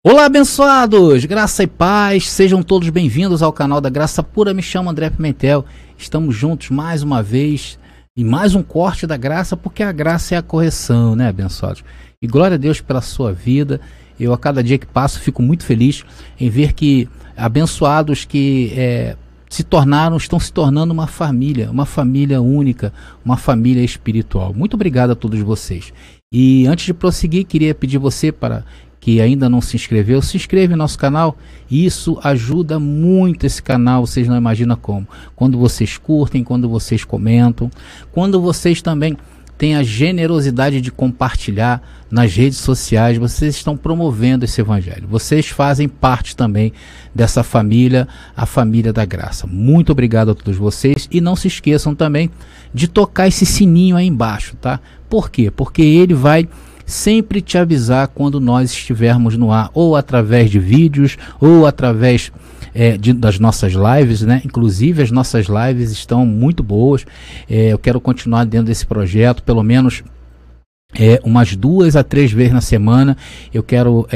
Olá, abençoados! Graça e paz, sejam todos bem-vindos ao canal da Graça Pura. Me chamo André Pimentel, estamos juntos mais uma vez em mais um corte da graça, porque a graça é a correção, né, abençoados? E glória a Deus pela sua vida. Eu, a cada dia que passo, fico muito feliz em ver que abençoados que estão se tornando uma família única, uma família espiritual. Muito obrigado a todos vocês. E antes de prosseguir, queria pedir você para que ainda não se inscreveu, se inscreve no nosso canal. Isso ajuda muito esse canal, vocês não imaginam como. Quando vocês curtem, quando vocês comentam, quando vocês também têm a generosidade de compartilhar nas redes sociais, vocês estão promovendo esse evangelho. Vocês fazem parte também dessa família, a família da graça. Muito obrigado a todos vocês e não se esqueçam também de tocar esse sininho aí embaixo, tá? Por quê? Porque ele vai sempre te avisar quando nós estivermos no ar, ou através de vídeos, ou através das nossas lives, né? Inclusive as nossas lives estão muito boas. Eu quero continuar dentro desse projeto, pelo menos umas 2 a 3 vezes na semana. Eu quero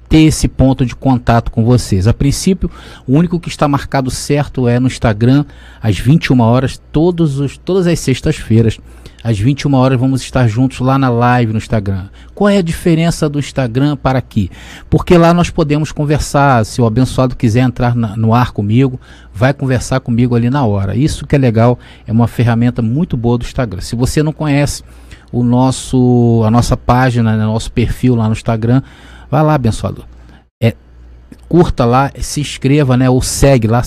ter esse ponto de contato com vocês. A princípio, o único que está marcado certo é no Instagram, às 21 horas, todas as sextas-feiras. Às 21 horas vamos estar juntos lá na live no Instagram. Qual é a diferença do Instagram para aqui? Porque lá nós podemos conversar. Se o abençoado quiser entrar no ar comigo, vai conversar comigo ali na hora. Isso que é legal, é uma ferramenta muito boa do Instagram. Se você não conhece a nossa página, nosso perfil lá no Instagram, vai lá, abençoado. Curta lá, se inscreva, né? Ou segue lá.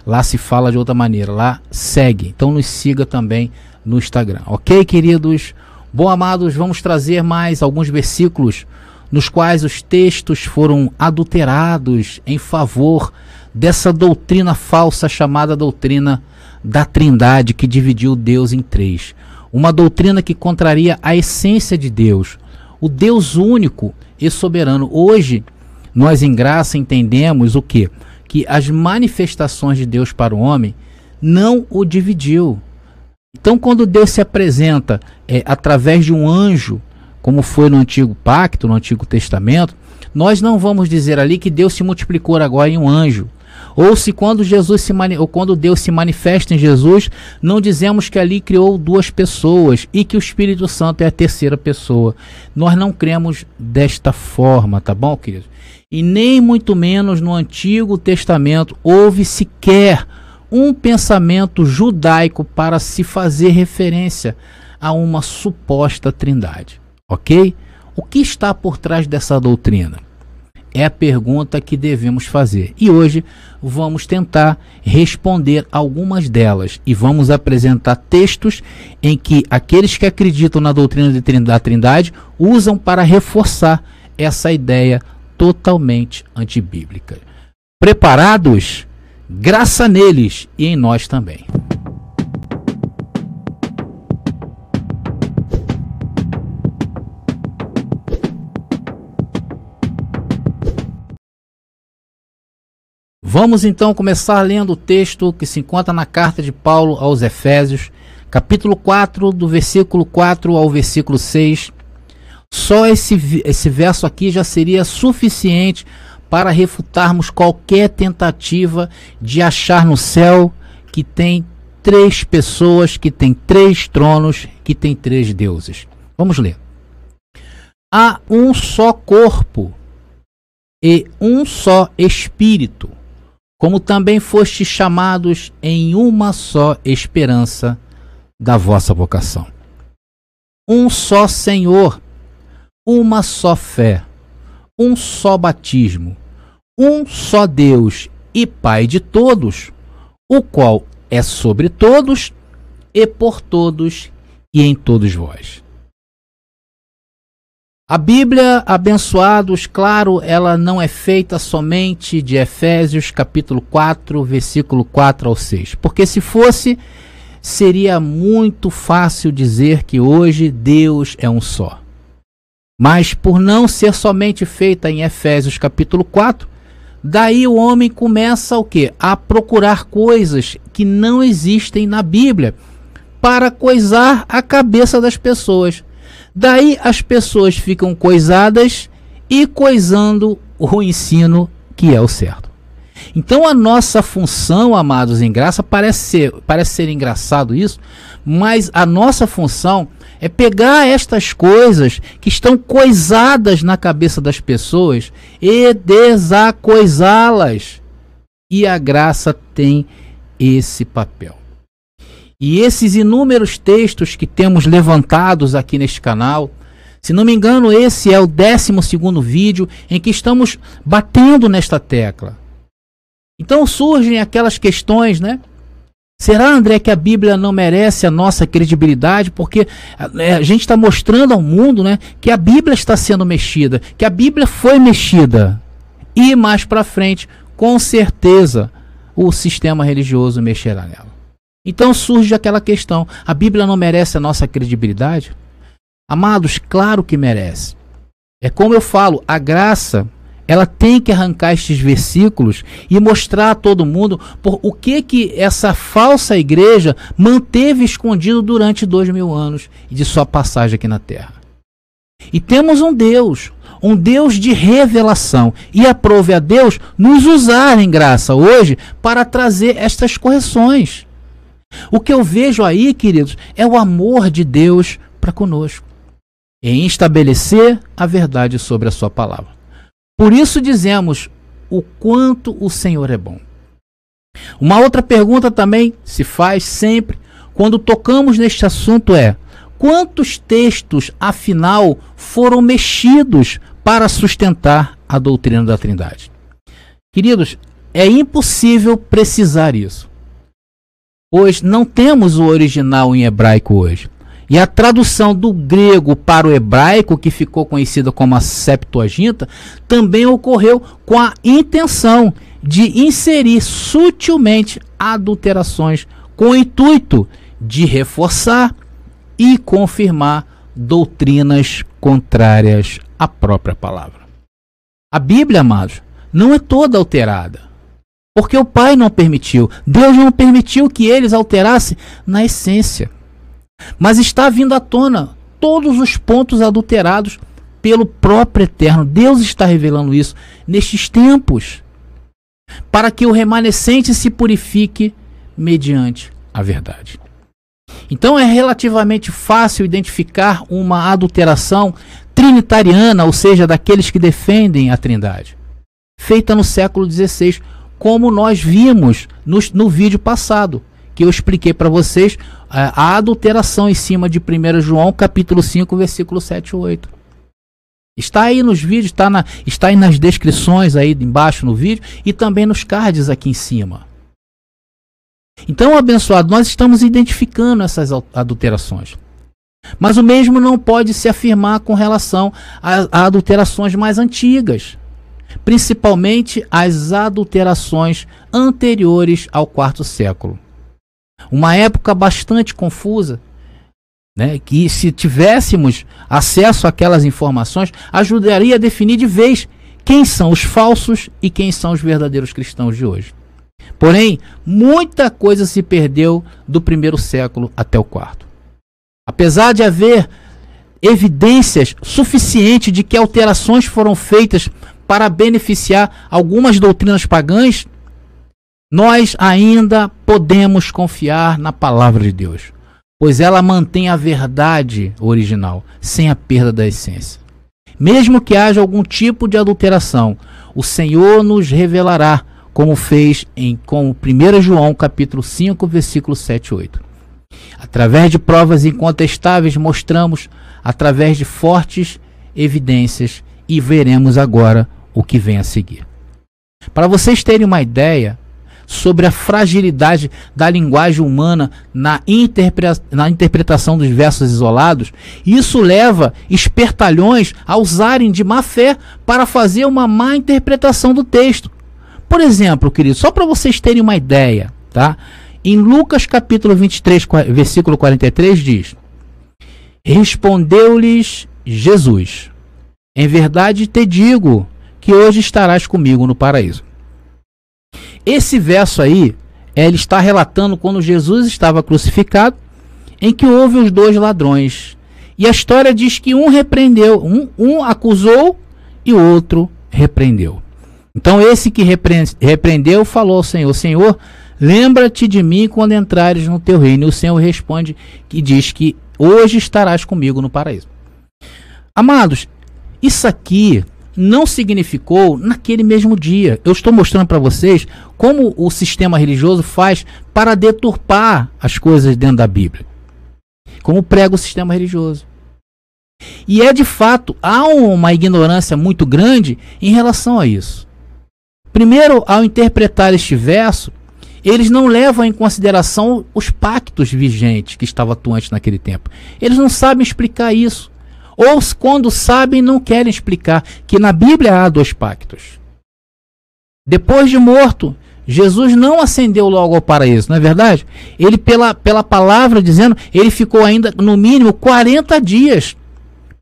Lá se fala de outra maneira. Lá segue. Então nos siga também no Instagram, ok, queridos? Bom, amados, vamos trazer mais alguns versículos nos quais os textos foram adulterados em favor dessa doutrina falsa chamada doutrina da Trindade, que dividiu Deus em 3. Uma doutrina que contraria a essência de Deus, o Deus único e soberano. Hoje, nós em graça entendemos o quê? Que as manifestações de Deus para o homem não o dividiu. Então, quando Deus se apresenta através de um anjo, como foi no Antigo Pacto, no Antigo Testamento, nós não vamos dizer ali que Deus se multiplicou agora em um anjo. Ou se quando Deus se manifesta em Jesus, não dizemos que ali criou 2 pessoas e que o Espírito Santo é a terceira pessoa. Nós não cremos desta forma, tá bom, querido? E nem muito menos no Antigo Testamento houve sequer um pensamento judaico para se fazer referência a uma suposta trindade, ok? O que está por trás dessa doutrina? É a pergunta que devemos fazer. E hoje vamos tentar responder algumas delas e vamos apresentar textos em que aqueles que acreditam na doutrina da trindade usam para reforçar essa ideia totalmente antibíblica. Preparados? Graça neles e em nós também. Vamos então começar lendo o texto que se encontra na carta de Paulo aos Efésios, capítulo 4, do versículo 4 ao versículo 6. Só esse verso aqui já seria suficiente para refutarmos qualquer tentativa de achar no céu que tem 3 pessoas, que tem 3 tronos, que tem 3 deuses. Vamos ler. Há um só corpo e um só Espírito, como também fostes chamados em uma só esperança da vossa vocação. Um só Senhor, uma só fé, um só batismo, um só Deus e Pai de todos, o qual é sobre todos e por todos e em todos vós. A Bíblia, abençoados, claro, ela não é feita somente de Efésios capítulo 4, versículo 4 ao 6, porque se fosse, seria muito fácil dizer que hoje Deus é um só. Mas por não ser somente feita em Efésios capítulo 4, daí o homem começa o quê? A procurar coisas que não existem na Bíblia para coisar a cabeça das pessoas. Daí as pessoas ficam coisadas e coisando o ensino que é o certo. Então a nossa função, amados em graça, parece ser engraçado isso, mas a nossa função é pegar estas coisas que estão coisadas na cabeça das pessoas e desacoisá-las. E a graça tem esse papel. E esses inúmeros textos que temos levantados aqui neste canal, se não me engano, esse é o 12º vídeo em que estamos batendo nesta tecla. Então surgem aquelas questões, né? Será, André, que a Bíblia não merece a nossa credibilidade? Porque a gente está mostrando ao mundo, né, que a Bíblia está sendo mexida, que a Bíblia foi mexida. E mais para frente, com certeza, o sistema religioso mexerá nela. Então surge aquela questão, a Bíblia não merece a nossa credibilidade? Amados, claro que merece. É como eu falo, a graça, ela tem que arrancar estes versículos e mostrar a todo mundo por o que essa falsa igreja manteve escondido durante 2000 anos de sua passagem aqui na Terra. E temos um Deus de revelação, e aprove a Deus nos usar em graça hoje para trazer estas correções. O que eu vejo aí, queridos, é o amor de Deus para conosco, em estabelecer a verdade sobre a sua palavra. Por isso dizemos o quanto o Senhor é bom. Uma outra pergunta também se faz sempre quando tocamos neste assunto é: quantos textos, afinal, foram mexidos para sustentar a doutrina da Trindade? Queridos, é impossível precisar isso, pois não temos o original em hebraico hoje. E a tradução do grego para o hebraico, que ficou conhecida como a Septuaginta, também ocorreu com a intenção de inserir sutilmente adulterações, com o intuito de reforçar e confirmar doutrinas contrárias à própria palavra. A Bíblia, amados, não é toda alterada, porque o Pai não permitiu, Deus não permitiu que eles alterassem na essência. Mas está vindo à tona todos os pontos adulterados pelo próprio Eterno. Deus está revelando isso nestes tempos, para que o remanescente se purifique mediante a verdade. Então é relativamente fácil identificar uma adulteração trinitariana, ou seja, daqueles que defendem a Trindade, feita no século XVI, como nós vimos no vídeo passado, que eu expliquei para vocês a adulteração em cima de 1 João capítulo 5, versículo 7 e 8. Está aí nos vídeos, está aí nas descrições aí embaixo no vídeo e também nos cards aqui em cima. Então, abençoado, nós estamos identificando essas adulterações. Mas o mesmo não pode se afirmar com relação a adulterações mais antigas, principalmente as adulterações anteriores ao IV século. Uma época bastante confusa, né, que se tivéssemos acesso àquelas informações, ajudaria a definir de vez quem são os falsos e quem são os verdadeiros cristãos de hoje. Porém, muita coisa se perdeu do primeiro século até o quarto. Apesar de haver evidências suficientes de que alterações foram feitas para beneficiar algumas doutrinas pagãs, nós ainda podemos confiar na palavra de Deus, pois ela mantém a verdade original, sem a perda da essência. Mesmo que haja algum tipo de adulteração, o Senhor nos revelará, como fez com 1 João capítulo 5, versículo 7 e 8. Através de provas incontestáveis, mostramos através de fortes evidências, e veremos agora o que vem a seguir. Para vocês terem uma ideia sobre a fragilidade da linguagem humana na interpretação dos versos isolados, isso leva espertalhões a usarem de má fé para fazer uma má interpretação do texto. Por exemplo, querido, só para vocês terem uma ideia, tá? Em Lucas capítulo 23, versículo 43 diz: respondeu-lhes Jesus: em verdade te digo que hoje estarás comigo no paraíso. Esse verso aí, ele está relatando quando Jesus estava crucificado, em que houve os dois ladrões. E a história diz que um repreendeu, um acusou e o outro repreendeu. Então esse que repreendeu falou ao Senhor: Senhor, lembra-te de mim quando entrares no teu reino. E o Senhor responde e diz que hoje estarás comigo no paraíso. Amados, isso aqui não significou naquele mesmo dia. Eu estou mostrando para vocês como o sistema religioso faz para deturpar as coisas dentro da Bíblia. Como prega o sistema religioso. E de fato, há uma ignorância muito grande em relação a isso. Primeiro, ao interpretar este verso, eles não levam em consideração os pactos vigentes que estavam atuantes naquele tempo. Eles não sabem explicar isso. Ou quando sabem, não querem explicar que na Bíblia há 2 pactos. Depois de morto, Jesus não ascendeu logo ao paraíso, não é verdade? Ele, pela palavra dizendo, ele ficou ainda no mínimo 40 dias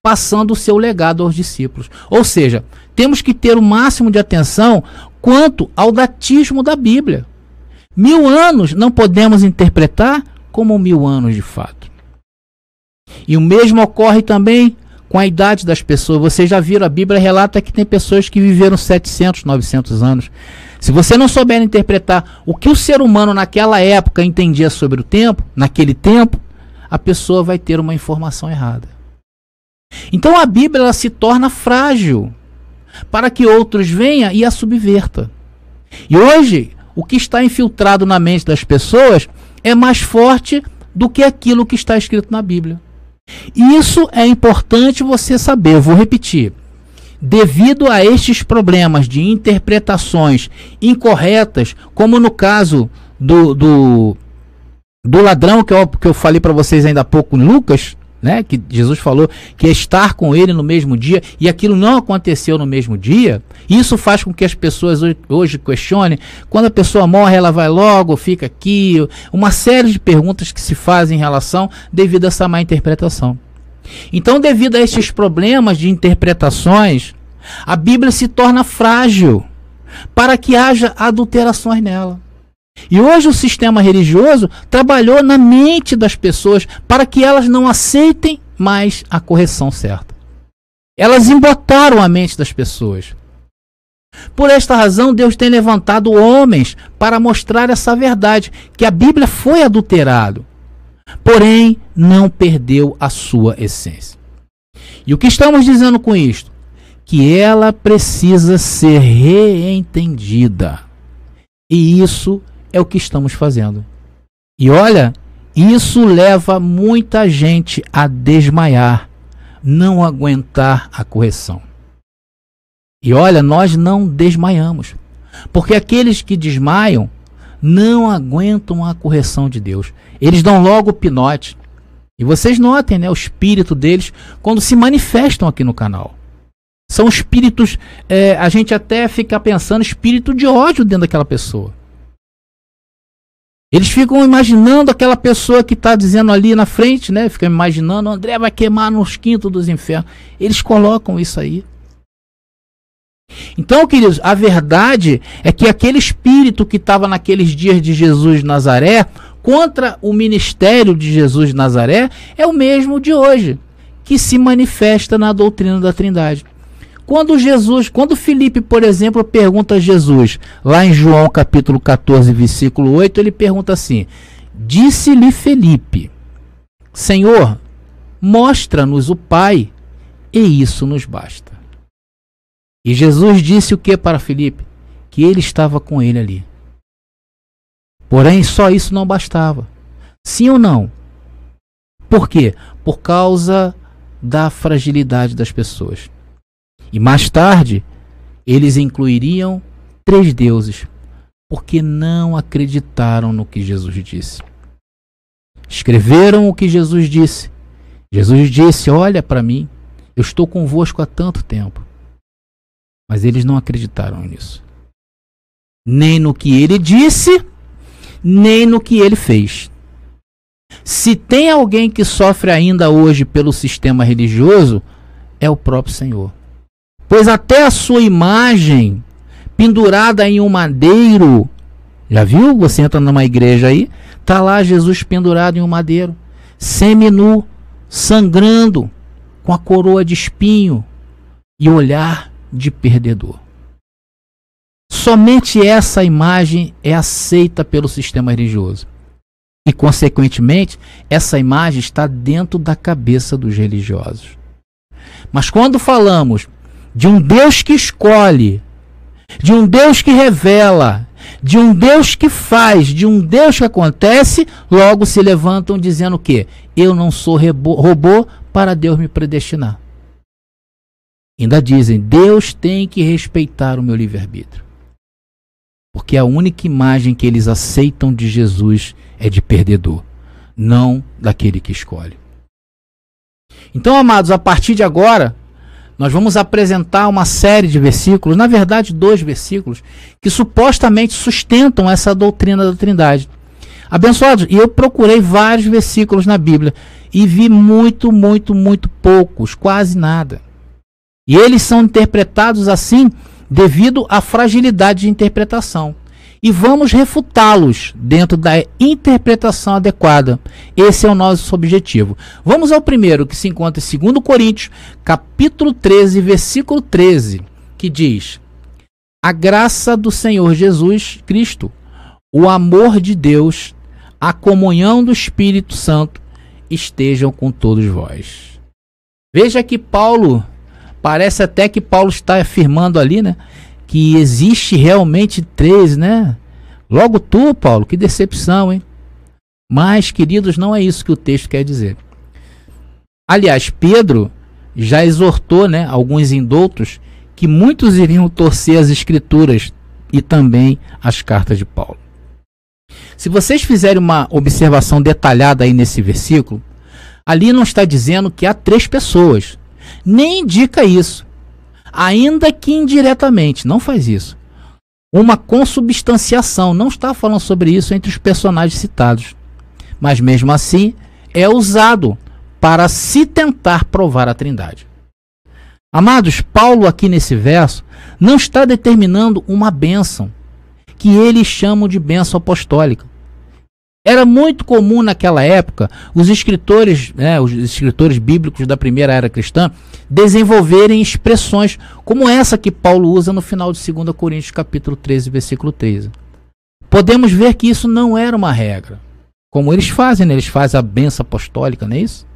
passando o seu legado aos discípulos. Ou seja, temos que ter o máximo de atenção quanto ao datismo da Bíblia. 1000 anos não podemos interpretar como 1000 anos de fato. E o mesmo ocorre também com a idade das pessoas. Vocês já viram, a Bíblia relata que tem pessoas que viveram 700, 900 anos. Se você não souber interpretar o que o ser humano naquela época entendia sobre o tempo, naquele tempo, a pessoa vai ter uma informação errada. Então a Bíblia ela se torna frágil para que outros venham e a subverta. E hoje, o que está infiltrado na mente das pessoas é mais forte do que aquilo que está escrito na Bíblia. E isso é importante você saber. Eu vou repetir. Devido a estes problemas de interpretações incorretas, como no caso do ladrão que eu falei para vocês ainda há pouco em Lucas, né, que Jesus falou que ia estar com ele no mesmo dia, e aquilo não aconteceu no mesmo dia. Isso faz com que as pessoas hoje questionem: quando a pessoa morre, ela vai logo, fica aqui? Uma série de perguntas que se fazem em relação devido a essa má interpretação. Então, devido a esses problemas de interpretações, a Bíblia se torna frágil para que haja adulterações nela. E hoje o sistema religioso trabalhou na mente das pessoas para que elas não aceitem mais a correção certa. Elas embotaram a mente das pessoas. Por esta razão, Deus tem levantado homens para mostrar essa verdade, que a Bíblia foi adulterada, porém não perdeu a sua essência. E o que estamos dizendo com isto? Que ela precisa ser reentendida. E isso é o que estamos fazendo. E olha, isso leva muita gente a desmaiar, não aguentar a correção. E olha, nós não desmaiamos, porque aqueles que desmaiam não aguentam a correção de Deus. Eles dão logo o pinote. E vocês notem, né, o espírito deles quando se manifestam aqui no canal. São espíritos, a gente até fica pensando, espírito de ódio dentro daquela pessoa. Eles ficam imaginando aquela pessoa que está dizendo ali na frente, né? Ficam imaginando: André vai queimar nos quintos dos infernos. Eles colocam isso aí. Então, queridos, a verdade é que aquele espírito que estava naqueles dias de Jesus de Nazaré, contra o ministério de Jesus de Nazaré, é o mesmo de hoje, que se manifesta na doutrina da Trindade. Quando Filipe, por exemplo, pergunta a Jesus, lá em João capítulo 14, versículo 8, ele pergunta assim: disse-lhe Filipe, Senhor, mostra-nos o Pai, e isso nos basta. E Jesus disse o que para Filipe? Que ele estava com ele ali. Porém, só isso não bastava. Sim ou não? Por quê? Por causa da fragilidade das pessoas. E mais tarde, eles incluiriam 3 deuses, porque não acreditaram no que Jesus disse. Escreveram o que Jesus disse. Jesus disse: olha para mim, eu estou convosco há tanto tempo. Mas eles não acreditaram nisso. Nem no que ele disse, nem no que ele fez. Se tem alguém que sofre ainda hoje pelo sistema religioso, é o próprio Senhor. Pois até a sua imagem pendurada em um madeiro, já viu? Você entra numa igreja aí, está lá Jesus pendurado em um madeiro, seminu, sangrando, com a coroa de espinho e olhar de perdedor. Somente essa imagem é aceita pelo sistema religioso. E, consequentemente, essa imagem está dentro da cabeça dos religiosos. Mas quando falamos de um Deus que escolhe, de um Deus que revela, de um Deus que faz, de um Deus que acontece, logo se levantam dizendo o quê? Eu não sou robô para Deus me predestinar. Ainda dizem, Deus tem que respeitar o meu livre-arbítrio. Porque a única imagem que eles aceitam de Jesus é de perdedor, não daquele que escolhe. Então, amados, a partir de agora, nós vamos apresentar uma série de versículos, na verdade 2 versículos, que supostamente sustentam essa doutrina da Trindade. Abençoados, e eu procurei vários versículos na Bíblia e vi muito poucos, quase nada. E eles são interpretados assim devido à fragilidade de interpretação. E vamos refutá-los dentro da interpretação adequada. Esse é o nosso objetivo. Vamos ao primeiro, que se encontra em 2 Coríntios, capítulo 13, versículo 13, que diz: a graça do Senhor Jesus Cristo, o amor de Deus, a comunhão do Espírito Santo estejam com todos vós. Veja que Paulo, parece até que Paulo está afirmando ali, né, que existe realmente 3, né? Logo tu, Paulo, que decepção, hein? Mas, queridos, não é isso que o texto quer dizer. Aliás, Pedro já exortou, né, alguns indoutos que muitos iriam torcer as escrituras e também as cartas de Paulo. Se vocês fizerem uma observação detalhada aí nesse versículo, ali não está dizendo que há 3 pessoas. Nem indica isso. Ainda que indiretamente, não faz isso. Uma consubstanciação, não está falando sobre isso entre os personagens citados. Mas mesmo assim, é usado para se tentar provar a Trindade. Amados, Paulo aqui nesse verso não está determinando uma bênção, que eles chamam de bênção apostólica. Era muito comum naquela época os escritores bíblicos da primeira era cristã desenvolverem expressões como essa que Paulo usa no final de 2 Coríntios capítulo 13, versículo 13. Podemos ver que isso não era uma regra. Como eles fazem, né? Eles fazem a bênção apostólica, não é isso?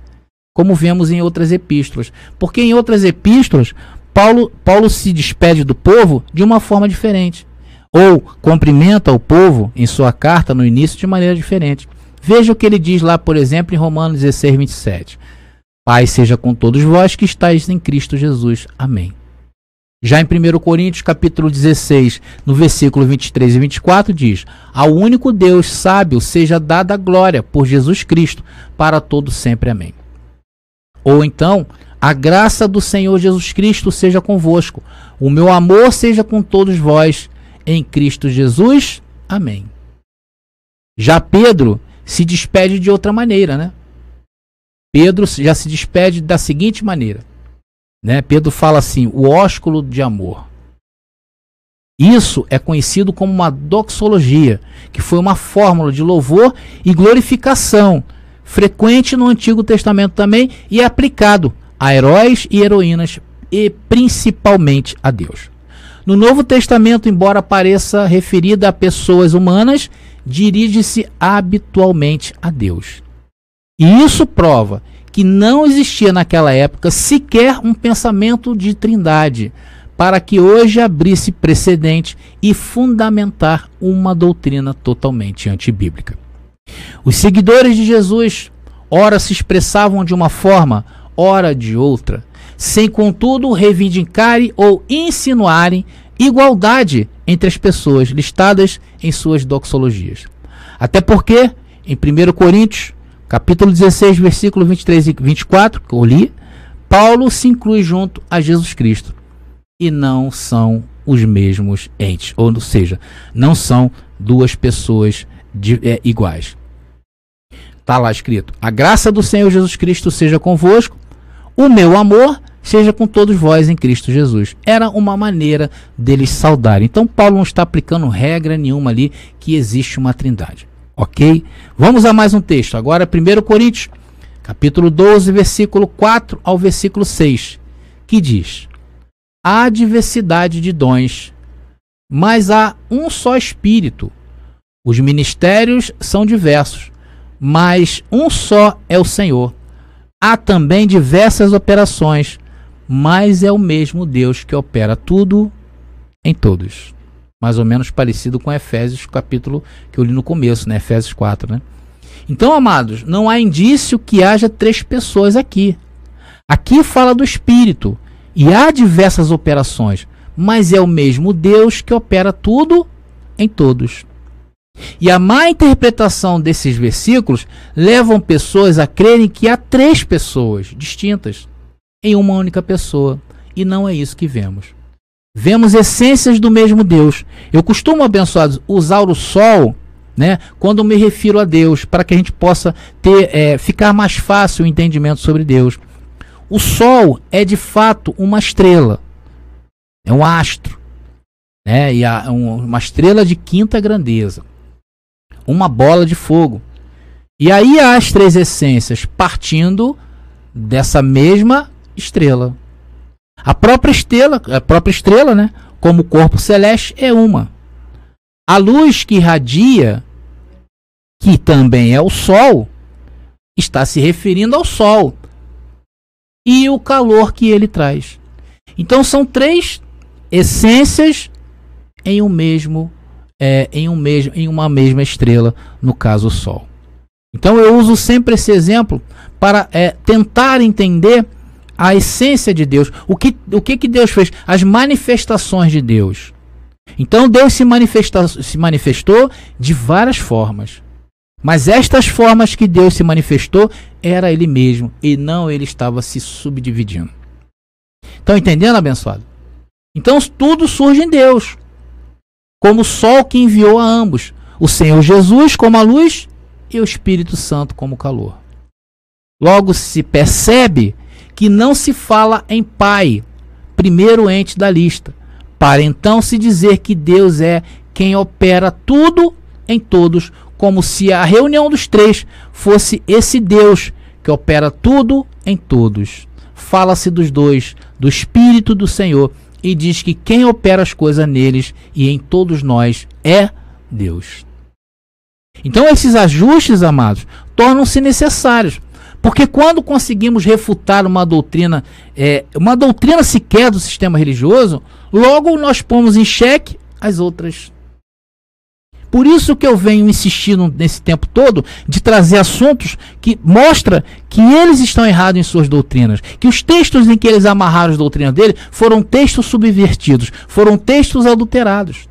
Como vemos em outras epístolas. Porque em outras epístolas, Paulo se despede do povo de uma forma diferente. Ou cumprimenta o povo em sua carta no início de maneira diferente. Veja o que ele diz lá, por exemplo, em Romanos 16, 27. Paz seja com todos vós que estáis em Cristo Jesus. Amém. Já em 1 Coríntios, capítulo 16, no versículo 23 e 24, diz: ao único Deus sábio seja dada a glória por Jesus Cristo, para todos sempre. Amém. Ou então, a graça do Senhor Jesus Cristo seja convosco. O meu amor seja com todos vós, em Cristo Jesus. Amém. Já Pedro se despede de outra maneira, né? Pedro já se despede da seguinte maneira, né? Pedro fala assim: o ósculo de amor. Isso é conhecido como uma doxologia, que foi uma fórmula de louvor e glorificação, frequente no Antigo Testamento também e aplicado a heróis e heroínas e principalmente a Deus. No Novo Testamento, embora pareça referida a pessoas humanas, dirige-se habitualmente a Deus. E isso prova que não existia naquela época sequer um pensamento de trindade, para que hoje abrisse precedente e fundamentar uma doutrina totalmente antibíblica. Os seguidores de Jesus, ora se expressavam de uma forma, ora de outra, sem contudo reivindicarem ou insinuarem igualdade entre as pessoas listadas em suas doxologias. Até porque, em 1 Coríntios, capítulo 16, versículo 23 e 24, que eu li, Paulo se inclui junto a Jesus Cristo. E não são os mesmos entes, ou seja, não são 2 pessoas iguais. Está lá escrito: a graça do Senhor Jesus Cristo seja convosco, o meu amor seja com todos vós em Cristo Jesus. Era uma maneira deles saudarem. Então Paulo não está aplicando regra nenhuma ali que existe uma trindade. Ok? Vamos a mais um texto. Agora 1 Coríntios, capítulo 12, versículo 4 ao versículo 6, que diz: há diversidade de dons, mas há um só Espírito. Os ministérios são diversos, mas um só é o Senhor. Há também diversas operações, mas é o mesmo Deus que opera tudo em todos. Mais ou menos parecido com Efésios, capítulo que eu li no começo, né? Efésios 4, né? Então, amados, não há indício que haja 3 pessoas aqui. Aqui fala do Espírito, e há diversas operações, mas é o mesmo Deus que opera tudo em todos. E a má interpretação desses versículos levam pessoas a crerem que há 3 pessoas distintas em uma única pessoa, e não é isso que vemos. Vemos essências do mesmo Deus. Eu costumo, abençoados, usar o sol, né, quando me refiro a Deus, para que a gente possa ter, ficar mais fácil o entendimento sobre Deus. O sol é de fato uma estrela, é um astro, né, e uma estrela de quinta grandeza, uma bola de fogo. E aí há as 3 essências partindo dessa mesma estrela. A própria estrela, né, como corpo celeste, é uma. A luz que irradia, que também é o sol, está se referindo ao sol e o calor que ele traz. Então são 3 essências em uma mesma estrela, no caso o sol. Então eu uso sempre esse exemplo para tentar entender a essência de Deus. O que Deus fez? As manifestações de Deus. Então Deus se manifestou de várias formas. Mas estas formas que Deus se manifestou era Ele mesmo, e não Ele estava se subdividindo. Estão entendendo, abençoado? Então tudo surge em Deus, como o sol que enviou a ambos, o Senhor Jesus como a luz e o Espírito Santo como o calor. Logo se percebe que não se fala em Pai, primeiro ente da lista, para então se dizer que Deus é quem opera tudo em todos, como se a reunião dos 3 fosse esse Deus que opera tudo em todos. Fala-se dos 2, do Espírito do Senhor, e diz que quem opera as coisas neles e em todos nós é Deus. Então esses ajustes, amados, tornam-se necessários, porque quando conseguimos refutar uma doutrina sequer do sistema religioso, logo nós pomos em xeque as outras. Por isso que eu venho insistindo nesse tempo todo de trazer assuntos que mostram que eles estão errados em suas doutrinas, que os textos em que eles amarraram as doutrinas dele foram textos subvertidos, foram textos adulterados.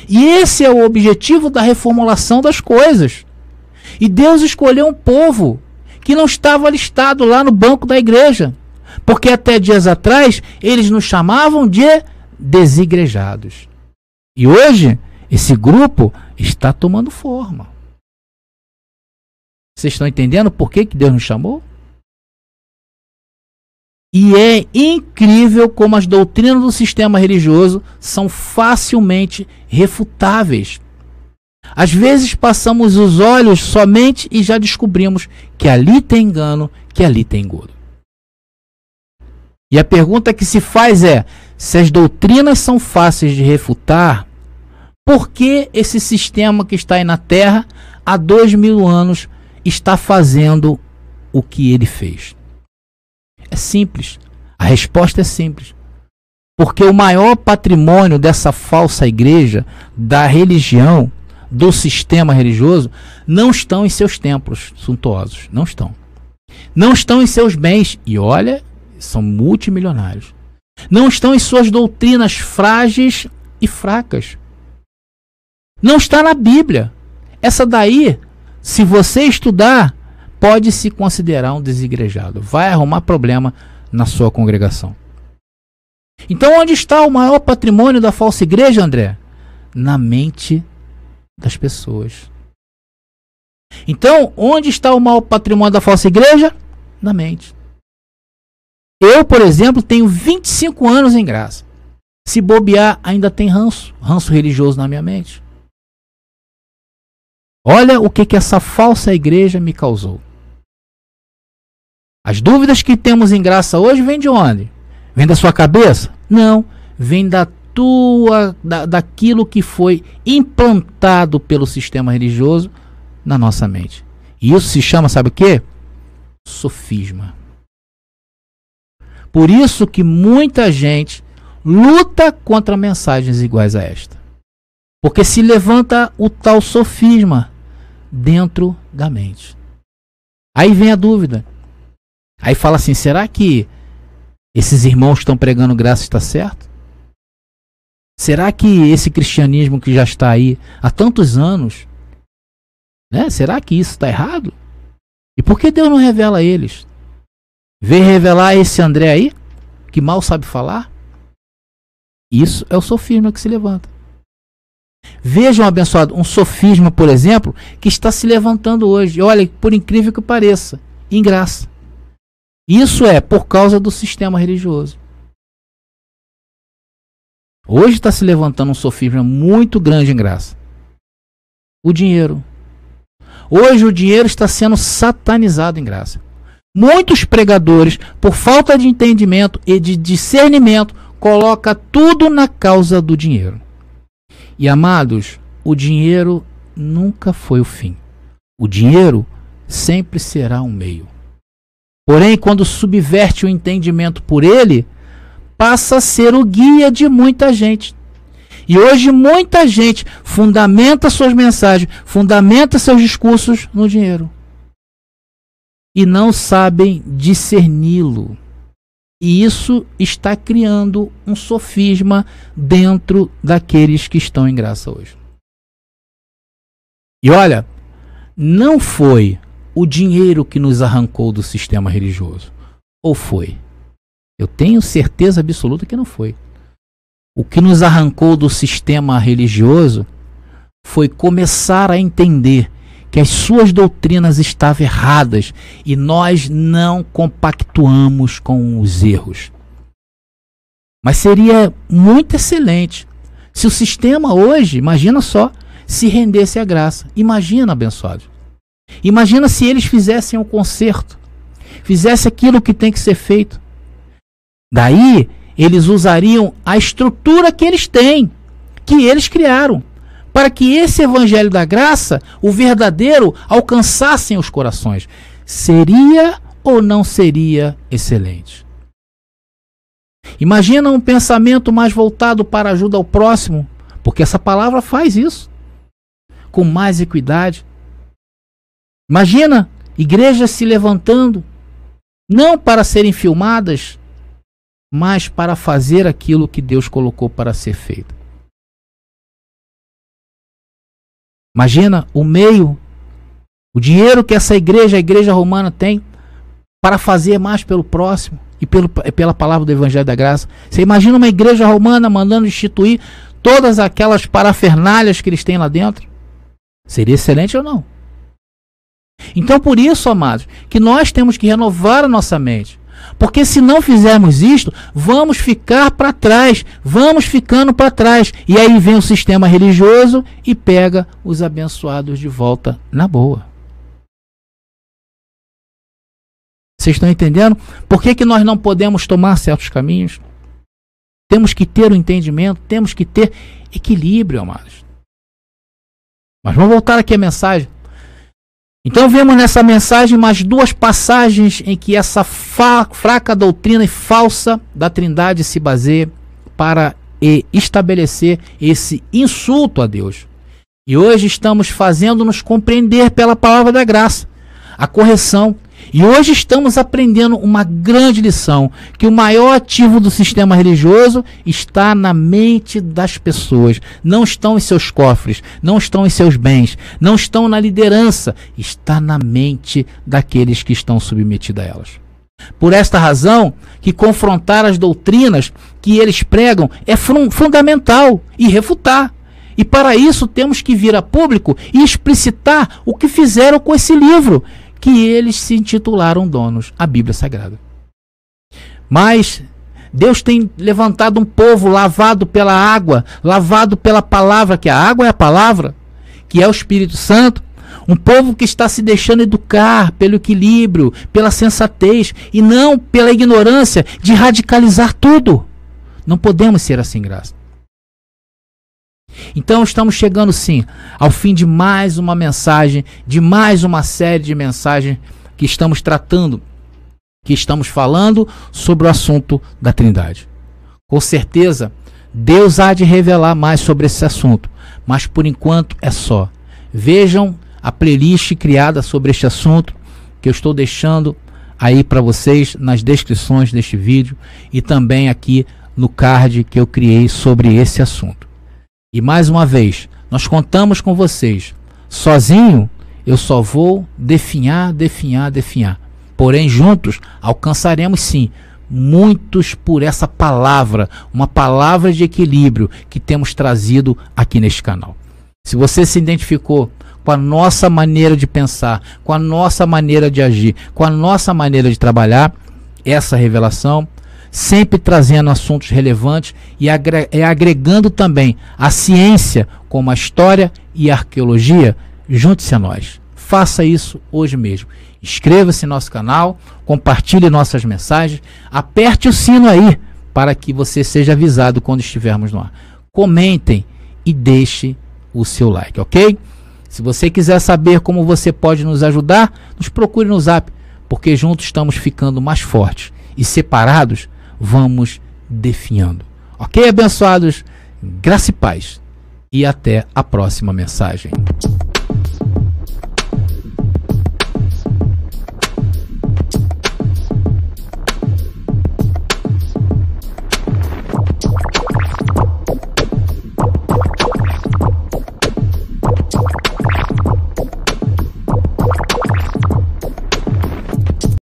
E esse é o objetivo da reformulação das coisas. E Deus escolheu um povo que não estava listado lá no banco da igreja, porque até dias atrás eles nos chamavam de desigrejados. E hoje esse grupo está tomando forma. Vocês estão entendendo por que Deus nos chamou? E é incrível como as doutrinas do sistema religioso são facilmente refutáveis. Às vezes passamos os olhos somente e já descobrimos que ali tem engano, que ali tem engodo. E a pergunta que se faz é: se as doutrinas são fáceis de refutar, por que esse sistema que está aí na Terra há 2000 anos está fazendo o que ele fez? É simples. A resposta é simples. Porque o maior patrimônio dessa falsa igreja, da religião, do sistema religioso, não estão em seus templos suntuosos. Não estão. Não estão em seus bens. E olha, são multimilionários. Não estão em suas doutrinas frágeis e fracas. Não está na Bíblia. Essa daí, se você estudar, pode se considerar um desigrejado. Vai arrumar problema na sua congregação. Então, onde está o maior patrimônio da falsa igreja, André? Na mente das pessoas. Então, onde está o maior patrimônio da falsa igreja? Na mente. Eu, por exemplo, tenho 25 anos em graça. Se bobear, ainda tem ranço religioso na minha mente. Olha o que essa falsa igreja me causou. As dúvidas que temos em graça hoje vêm de onde? Vem da sua cabeça? Não, vem daquilo que foi implantado pelo sistema religioso na nossa mente. E isso se chama, sabe o quê? Sofisma. Por isso que muita gente luta contra mensagens iguais a esta. Porque se levanta o tal sofisma dentro da mente. Aí vem a dúvida. Aí fala assim, será que esses irmãos que estão pregando graça está certo? Será que esse cristianismo que já está aí há tantos anos, né? Será que isso está errado? E por que Deus não revela a eles? Vem revelar esse André aí, que mal sabe falar? Isso é o sofisma que se levanta. Vejam, abençoado, um sofisma, por exemplo, que está se levantando hoje. Olha, por incrível que pareça, em graça. Isso é por causa do sistema religioso. Hoje está se levantando um sofisma muito grande em graça. O dinheiro. Hoje o dinheiro está sendo satanizado em graça. Muitos pregadores, por falta de entendimento e de discernimento, colocam tudo na causa do dinheiro. E amados, o dinheiro nunca foi o fim. O dinheiro sempre será um meio. Porém, quando subverte o entendimento por ele, passa a ser o guia de muita gente. E hoje muita gente fundamenta suas mensagens, fundamenta seus discursos no dinheiro. E não sabem discerni-lo. E isso está criando um sofisma dentro daqueles que estão em graça hoje. E olha, não foi o dinheiro que nos arrancou do sistema religioso. Ou foi? Eu tenho certeza absoluta que não foi. O que nos arrancou do sistema religioso foi começar a entender que as suas doutrinas estavam erradas e nós não compactuamos com os erros. Mas seria muito excelente se o sistema hoje, imagina só, se rendesse à graça. Imagina, abençoado. Imagina se eles fizessem um conserto, fizessem aquilo que tem que ser feito. Daí, eles usariam a estrutura que eles têm, que eles criaram, para que esse evangelho da graça, o verdadeiro, alcançassem os corações. Seria ou não seria excelente? Imagina um pensamento mais voltado para a ajuda ao próximo, porque essa palavra faz isso, com mais equidade. Imagina igrejas se levantando, não para serem filmadas, mas para fazer aquilo que Deus colocou para ser feito. Imagina o meio, o dinheiro que essa igreja, a igreja romana, tem para fazer mais pelo próximo e pela palavra do Evangelho da Graça. Você imagina uma igreja romana mandando instituir todas aquelas parafernálias que eles têm lá dentro? Seria excelente ou não? Então, por isso, amados, que nós temos que renovar a nossa mente. Porque se não fizermos isto, vamos ficar para trás, vamos ficando para trás. E aí vem o sistema religioso e pega os abençoados de volta na boa. Vocês estão entendendo? Por que nós não podemos tomar certos caminhos? Temos que ter o entendimento, temos que ter equilíbrio, amados. Mas vamos voltar aqui à mensagem. Então vemos nessa mensagem mais duas passagens em que essa fraca doutrina e falsa da Trindade se baseia para estabelecer esse insulto a Deus. E hoje estamos fazendo-nos compreender pela palavra da graça, a correção. E hoje estamos aprendendo uma grande lição, que o maior ativo do sistema religioso está na mente das pessoas. Não estão em seus cofres, não estão em seus bens, não estão na liderança, está na mente daqueles que estão submetidos a elas. Por esta razão, que confrontar as doutrinas que eles pregam é fundamental e refutar. E para isso temos que vir a público e explicitar o que fizeram com esse livro, que eles se intitularam donos, a Bíblia Sagrada. Mas Deus tem levantado um povo lavado pela água, lavado pela palavra, que a água é a palavra, que é o Espírito Santo. Um povo que está se deixando educar pelo equilíbrio, pela sensatez, e não pela ignorância de radicalizar tudo. Não podemos ser assim, graça. Então estamos chegando sim ao fim de mais uma mensagem, de mais uma série de mensagens que estamos tratando, que estamos falando sobre o assunto da Trindade. Com certeza, Deus há de revelar mais sobre esse assunto, mas por enquanto é só. Vejam a playlist criada sobre este assunto, que eu estou deixando aí para vocês nas descrições deste vídeo e também aqui no card que eu criei sobre esse assunto. E mais uma vez, nós contamos com vocês. Sozinho, eu só vou definhar. Porém, juntos, alcançaremos sim muitos por essa palavra, uma palavra de equilíbrio que temos trazido aqui neste canal. Se você se identificou com a nossa maneira de pensar, com a nossa maneira de agir, com a nossa maneira de trabalhar, essa revelação, sempre trazendo assuntos relevantes e agregando também a ciência, como a história e a arqueologia, junte-se a nós. Faça isso hoje mesmo. Inscreva-se no nosso canal, compartilhe nossas mensagens, aperte o sino aí para que você seja avisado quando estivermos no ar. Comentem e deixe o seu like, ok? Se você quiser saber como você pode nos ajudar, nos procure no Zap, porque juntos estamos ficando mais fortes e separados vamos definhando. Ok, abençoados? Graça e paz. E até a próxima mensagem.